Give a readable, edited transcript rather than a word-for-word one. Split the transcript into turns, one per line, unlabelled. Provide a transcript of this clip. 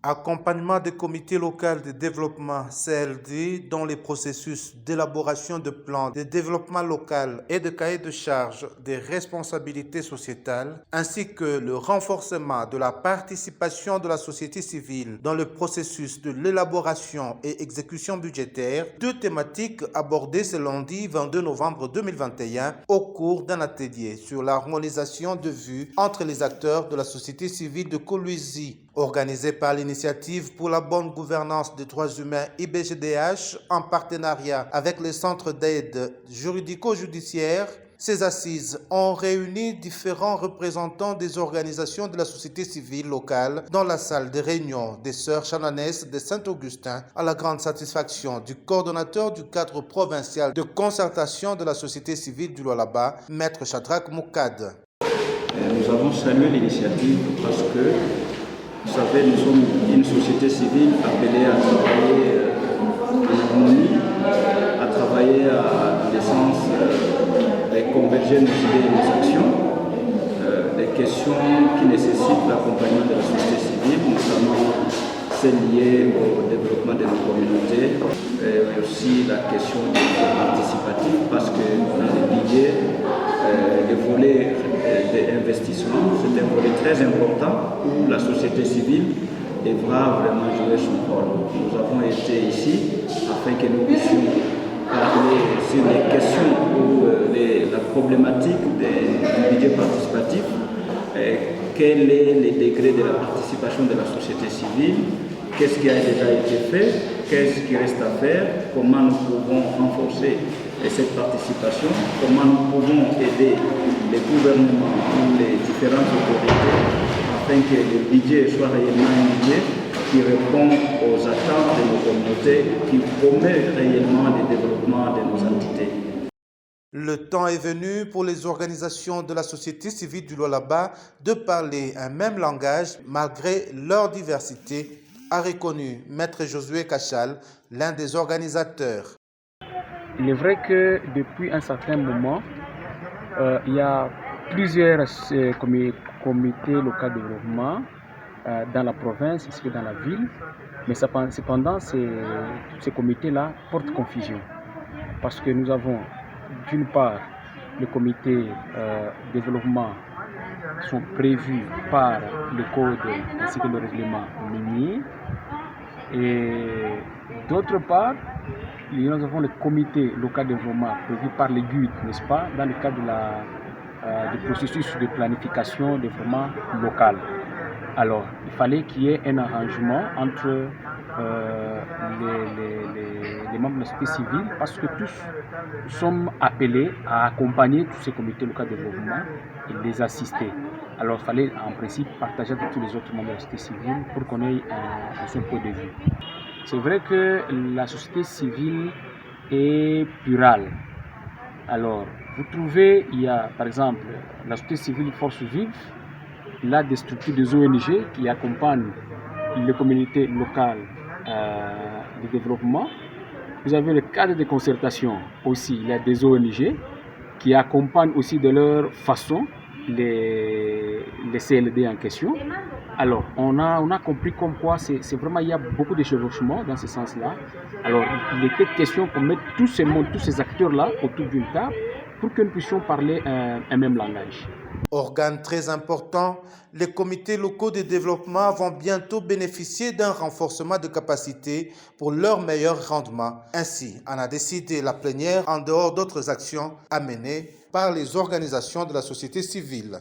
Accompagnement des comités locaux de développement CLD dans les processus d'élaboration de plans de développement local et de cahiers de charges des responsabilités sociétales, ainsi que le renforcement de la participation de la société civile dans le processus de l'élaboration et exécution budgétaire, deux thématiques abordées ce lundi 22 novembre 2021 au cours d'un atelier sur l'harmonisation de vues entre les acteurs de la société civile de Kolwezi, organisé par l'Initiative pour la bonne gouvernance des droits humains IBGDH en partenariat avec le Centre d'aide juridico-judiciaire. Ces assises ont réuni différents représentants des organisations de la société civile locale dans la salle de réunion des Sœurs Chanoinesses de Saint-Augustin, à la grande satisfaction du coordonnateur du cadre provincial de concertation de la société civile du Lualaba, Maître Shadrach Moukad.
Nous avons salué l'initiative parce que, vous savez, nous sommes une société civile appelée à travailler en harmonie, à travailler dans l'essence de converger nos idées et nos actions, des questions qui nécessitent l'accompagnement de la société civile, notamment celles liées au développement de nos communautés, et aussi la question participative, parce que dans les budgets, le volet d'investissement, c'est un volet très important où la société civile devra vraiment jouer son rôle. Nous avons été ici afin que nous puissions parler sur les questions ou la problématique du budget participatif, quel est le degré de la participation de la société civile, qu'est-ce qui a déjà été fait, qu'est-ce qui reste à faire, comment nous pouvons renforcer cette participation, comment nous pouvons aider les gouvernements ou les différentes autorités afin que le budget soit réellement un budget qui répond aux attentes de nos communautés, qui promet réellement le développement de nos entités.
Le temps est venu pour les organisations de la société civile du Lualaba de parler un même langage malgré leur diversité, a reconnu Maître Josué Kachal, l'un des organisateurs.
Il est vrai que depuis un certain moment, il y a plusieurs comités locaux de développement dans la province ainsi que dans la ville, mais cependant ces comités-là portent confusion parce que nous avons d'une part le comité développement qui sont prévus par le code ainsi que le règlement minier, et d'autre part nous avons le comité local de développement prévu par les GUD, n'est-ce pas, dans le cadre du processus de planification de développement local. Alors, il fallait qu'il y ait un arrangement entre les membres de la société civile parce que tous sommes appelés à accompagner tous ces comités locaux de développement et les assister. Alors, il fallait en principe partager avec tous les autres membres de la société civile pour qu'on ait un seul point de vue. C'est vrai que la société civile est plurale. Alors, vous trouvez, il y a par exemple la société civile Force Vive, il y a des structures des ONG qui accompagnent les communautés locales de développement. Vous avez le cadre de concertation aussi, il y a des ONG qui accompagnent aussi de leur façon les CLD en question. Alors, on a compris comme quoi c'est vraiment, il y a beaucoup de chevauchements dans ce sens-là. Alors, il était question qu'on mette tous ces acteurs-là autour d'une table pour que nous puissions parler un même langage.
Organe très important, les comités locaux de développement vont bientôt bénéficier d'un renforcement de capacité pour leur meilleur rendement. Ainsi, en a décidé la plénière en dehors d'autres actions à mener par les organisations de la société civile.